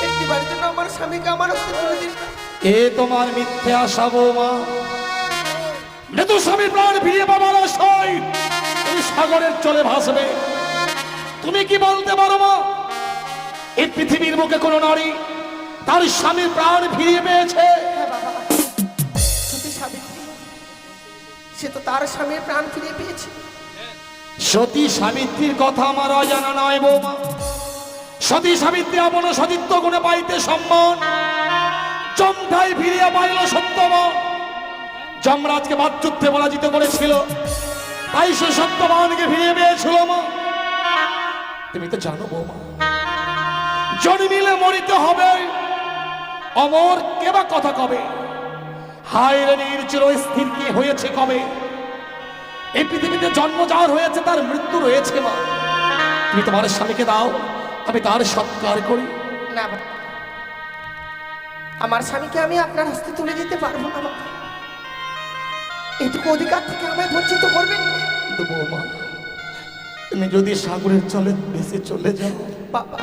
একটিবারের জন্য আমার স্বামীকে আমার হস্তে তুলে দিন। এ তোমার মিথ্যে আশা বৌমা। মৃত স্বামীর প্রাণ ফিরিয়ে পাবার আশায় তুমি সাগরের জলে ভাসবে। তুমি কি বলতে পারো মা, এই পৃথিবীর বুকে কোনো নারী তার স্বামীর প্রাণ ফিরিয়ে পেয়েছে? হ্যাঁ বাবা, সতী সাবিত্রী, সে তো তার স্বামীর প্রাণ ফিরিয়ে পেয়েছে। সতী সাবিত্রীর কথা আমার অজানা নয় বৌমা। সতী সাবিত্রী আপন সতীত্ব গুণে পাইতে সম্মান, যমঠাই ফিরিয়া পাইল সত্যবান। যমরাজকে বাদযুদ্ধে পরাজিত করেছিল, তাই সে সত্যবানকে ফিরিয়ে পেয়েছিল মা। তুমি তো জানো বৌমা, জন্মিলে মরিতে হবে, অমর কেবা কথা কবে। হায় রে নির্চির স্থির কি হয়েছে কবে। এই পৃথিবীতে জন্ম যার হয়েছে তার মৃত্যু রয়েছে মা। তুমি তোমার স্বামীকে দাও, আমি তার সৎকার করি। না বাবা, আমার স্বামীকে আমি আপনার হস্তে তুলে দিতে পারবো না বাবা। এটুকু অধিকার থেকে আমায় বঞ্চিত করবেন না। কিন্তু বৌমা, তুমি যদি সাগরের জলে ভেসে চলে যাও, বাবা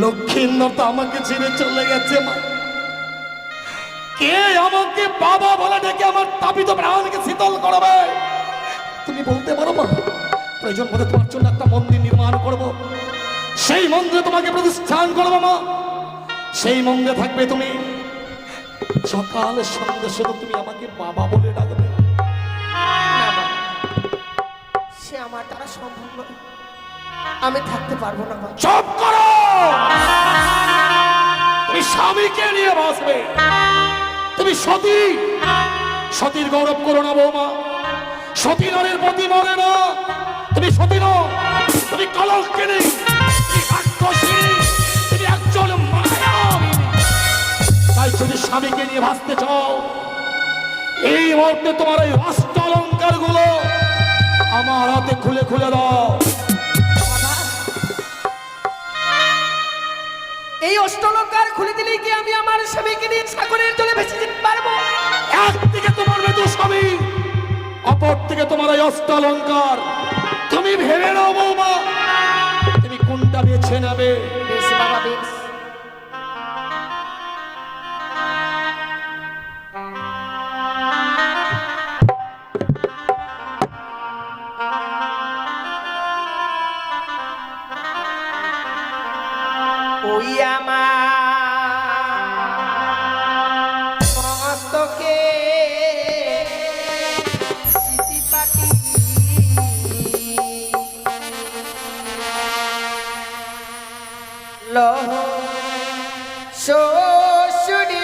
লক্ষ্মীন্দর তো আমাকে ছেড়ে চলে গেছে মা। কে আমাকে বাবা বলে ডেকে আমার তাপিত প্রাণকে শীতল করবে? তুমি বলতে পারো মা? প্রয়োজন বোধে তোমার জন্য একটা মন্দির নির্মাণ করব, সেই মন্দিরে তোমাকে প্রতিষ্ঠান করবো মা। সেই মন্দিরে থাকবে তুমি, সকাল সন্ধ্যা শুধু তুমি আমাকে বাবা বলে ডাকবে। না বাবা, সে আমার দ্বারা সম্ভব নয়, আমি থাকতে পারবো না বাবা। চুপ করো! তুমি স্বামীকে নিয়ে বাঁচবে, তুমি সতী, সতীর গৌরব করো না বৌমা। সতী নরের প্রতি মরে না, তুমি সতী নও, তুমি কলঙ্কিনী, তুমি রাক্ষসী, তুমি একজন মায়াবী। তাই যদি স্বামীকে নিয়ে ভাসতে চাও, এই মুহূর্তে তোমার এই অষ্ট অলঙ্কার গুলো আমার হাতে খুলে খুলে দাও। বাবা, এই অষ্টলঙ্কার খুলে দিলে কি আমি আমার স্বামীকে নিয়ে সাগরের জলে ভেসে যেতে পারবো? একদিকে তোমার মৃত্যু স্বামী, অপর থেকে তোমার এই অষ্ট অলঙ্কার। তুমি ভেবে নাও বৌমা, তুমি কোনটা বেছে নেবে। বেশ বাবা, বেশ। ওই আমার মস্তকে সিটিপাটি লহ শ্বশুরি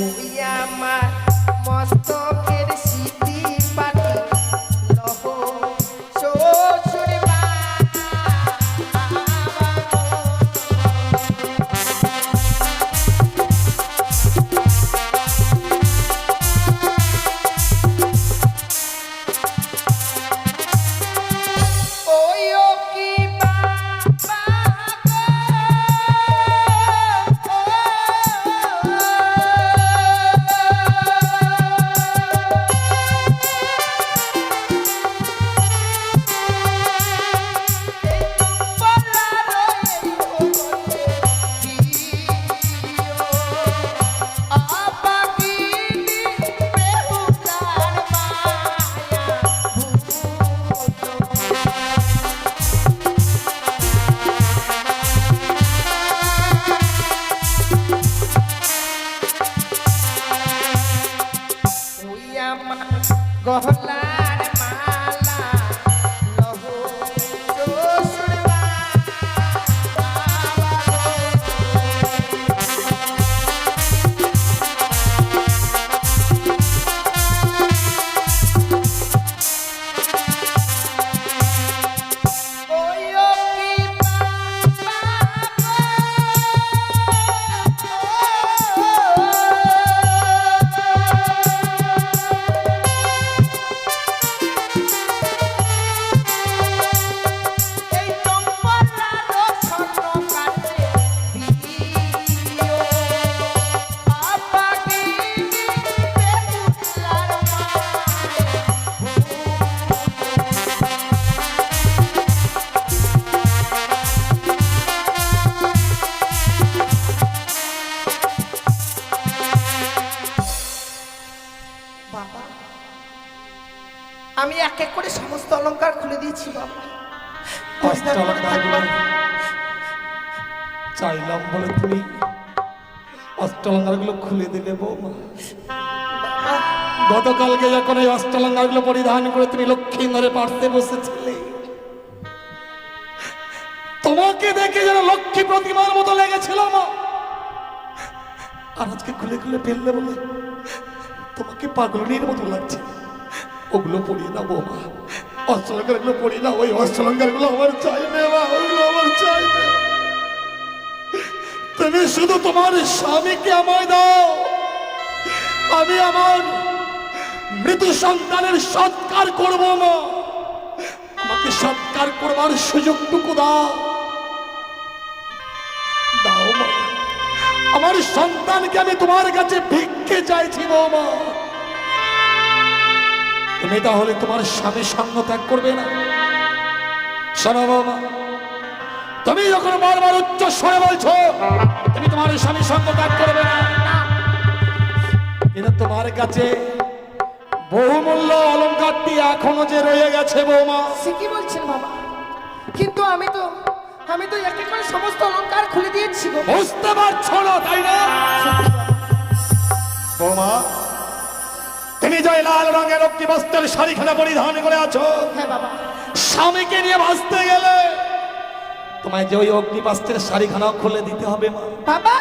ওই আমার মস্তকের সিটি পাটি লহ শ্বশুরি ওই ও কি বাবা গহলার মালা লহ শ্বশুর ওই ও কি এই চম্পলার স্বর্ণ কাটে দিও আপাকে বেহুলার বাবা, আমি এক এক করে সমস্ত অলংকার খুলে দিয়েছি বাবা। অষ্ট অলঙ্কারগুলো চাইলাম বলে তুমি অষ্ট অলঙ্কারগুলো খুলে দিলে বৌমা। গতকালকে যখন এই অষ্ট অলঙ্কারগুলো পরিধান করে তুমি লক্ষ্মীন্দরের পার্শ্বে বসেছিলে, তোমাকে দেখে যেন লক্ষ্মী প্রতিমার মতো লেগেছিল মা। আর আজকে খুলে খুলে ফেললে বলে তোমাকে পাগলনির মতো লাগছে। ওগুলো পড়িয়ে না বৌমা, অষ্টলঙ্কার গুলো পড়ি না। ওই অষ্টলঙ্কার গুলো আমার চাই না মা, ওগুলো আমার চাই না। তুমি শুধু তোমার স্বামীকে আমায় দাও, আমি আমার মৃত সন্তানের সৎকার করব মা। আমাকে সৎকার করবার সুযোগটুকু দাও, দাও মা। আমার সন্তানকে আমি তোমার কাছে ভিক্ষে চাইছি বৌমা। তুমি তাহলে তোমার স্বামীর সঙ্গ ত্যাগ করবে না? শোনো বৌমা, তুমি যখন বারবার উচ্চ স্বরে বলছো তুমি তোমার স্বামীর সঙ্গ ত্যাগ করবে না, কিন্তু তোমার কাছে বহুমূল্য অলংকারটি এখনো যে রয়ে গেছে বৌমা। সে কি বলছেন বাবা? কিন্তু আমি তো একে করে সমস্ত অলংকার খুলে দিয়েছি গো। বুঝতে পারছো না তাই না বৌমা? তুমি যে লাল রঙের অগ্নি বস্ত্রের শাড়িখানা পরিধান করে আছো, হ্যাঁ বাবা। স্বামীকে নিয়ে বাঁচতে গেলে তোমায় যে ওই অগ্নি বস্ত্রের শাড়িখানাও খুলে দিতে হবে মা। বাবা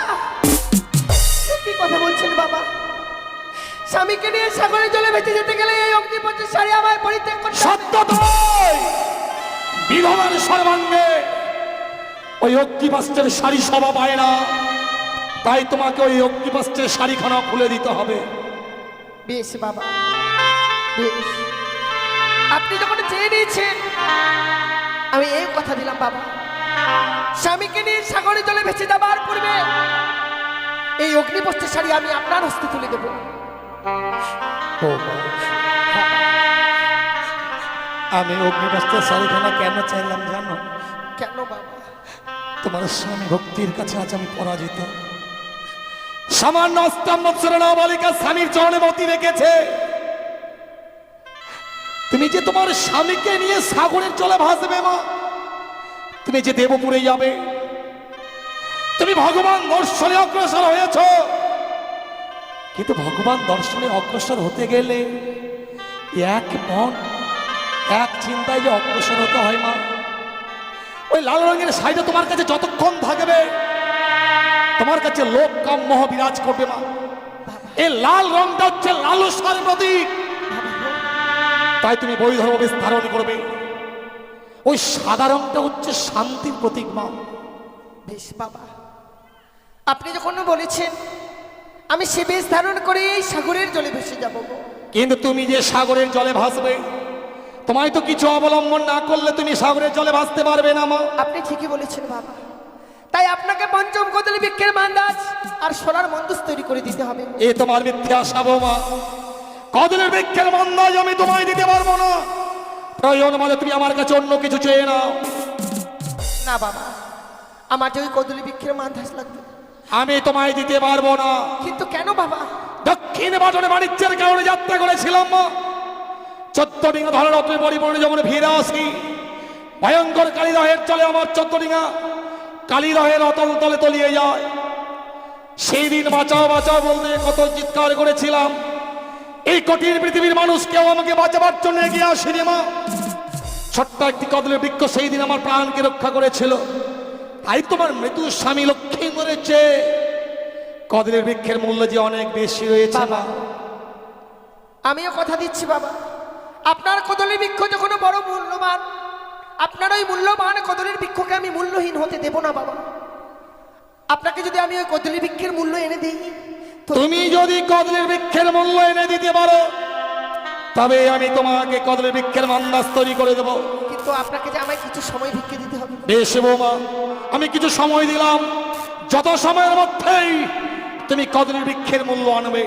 সে কি কথা বলছেন বাবা? স্বামীকে নিয়ে সাগরের জলে ভেসে যেতে গেলে এই অগ্নিপথের শাড়ি আমায় পরিত্যাগ করতে হবে। সত্য তাই, বিধবার সর্বাঙ্গে ওই অগ্নিবস্ত্রের শাড়ি শোভা পায় না, তাই তোমাকে ওই অগ্নিবস্ত্রের শাড়িখানা খুলে দিতে হবে। বেশ বাবা, বেশ। আপনি যখন চেয়ে নিয়েছেন আমি এই কথা দিলাম বাবা, স্বামীকে নিয়ে সাগরের জলে ভেসে যাবার পূর্বে এই অগ্নিপথের শাড়ি আমি আপনার হস্তে তুলে দেবো। আমি অগ্নিবস্ত্রের শাড়িখানা কেন চাইলাম জানো? কেন বাবা? তোমার স্বামী ভক্তির কাছে আজ আমি পরাজিত। সামান্য ৮ বৎসরের নাবালিকা স্বামীর চরণে মতি রেখেছে, তুমি যে তোমার স্বামীকে নিয়ে সাগরের জলে ভাসবে মা, তুমি যে দেবপুরে যাবে, তুমি ভগবান দর্শনে অগ্রসর হয়েছ, কিন্তু ভগবান দর্শনে অগ্রসর হতে গেলে এক মন এক চিন্তায় যে অগ্রসর হতে হয় মা। ওই লাল রঙের শাড়িটা তোমার কাছে যতক্ষণ থাকবে তোমার কাছে লোভ কাম মোহ বিরাজ করবে মা। এই লাল রংটা হচ্ছে লালসার প্রতীক, তাই তুমি বৈধর্ম বেশ ধারণ করবে। ওই সাদা রংটা হচ্ছে শান্তির প্রতীক মা। বেশ বাবা, আপনি যখন বলেছেন আমি সে বেশ ধারণ করে এই সাগরের জলে ভেসে যাব। কিন্তু তুমি যে সাগরের জলে ভাসবে, তোমায় তো কিছু অবলম্বন না করলে তুমি সাগরের জলে ভাসতে পারবে না মা। আপনি ঠিকই বলেছেন বাবা, তাই আপনাকে পঞ্চম কদলী বৃক্ষের মান্দাজ আর সোনার মন্দুস তৈরি করে দিতে হবে। এ তোমার মিথ্যা আশা বৌমা। কদলের বৃক্ষের মান্দাজ আমি তোমায় দিতে পারবো না, প্রয়োজন মানে তুমি আমার কাছে অন্য কিছু চেয়ে নাও। না বাবা, আমার যে ওই কদলী বৃক্ষের মান্দাজ লাগবে। আমি তোমায় দিতে পারবো না। কিন্তু কেন বাবা? দক্ষিণ বাটনে বাণিজ্যের কারণে যাত্রা করেছিলাম মা, 14 ডিঙা ধরা রত্নের পরিপূর্ণ যখন ফিরে আসি, ভয়ঙ্কর কালীদহের চলে আমার 14 ডিঙা কালীদহের অতল তলে তলিয়ে যায়। সেই দিন বাঁচাও বাঁচাও বলতে কত চিৎকার করেছিলাম, এই কঠিন পৃথিবীর মানুষ কেউ আমাকে বাঁচাবার জন্য এগিয়ে আসেনি মা। ছোট্ট একটি কদলের বৃক্ষ সেই দিন আমার প্রাণকে রক্ষা করেছিল, তাই তোমার মৃত্যু স্বামী লক্ষ্মী মরেছে। কদলের বৃক্ষের মূল্য যে অনেক বেশি রয়েছে মা। আমিও কথা দিচ্ছি বাবা, আপনার কদলের বৃক্ষ যখন বড় মূল্যবান, আপনার ওই মূল্যবান কদলের বৃক্ষকে আমি মূল্যহীন হতে দেব না বাবা। আপনাকে যদি আমি ওই কদলের বৃক্ষের মূল্য এনে দিই, তুমি যদি কদলের বৃক্ষের মূল্য এনে দিতে পারো তবে আমি তোমাকে কদলের বৃক্ষের মান্দাজ তৈরি করে দেবো। কিন্তু আপনাকে যে আমায় কিছু সময় ভিক্ষে দিতে হবে। বেশ বৌমা, আমি কিছু সময় দিলাম, যত সময়ের মধ্যেই তুমি কদলের বৃক্ষের মূল্য আনবে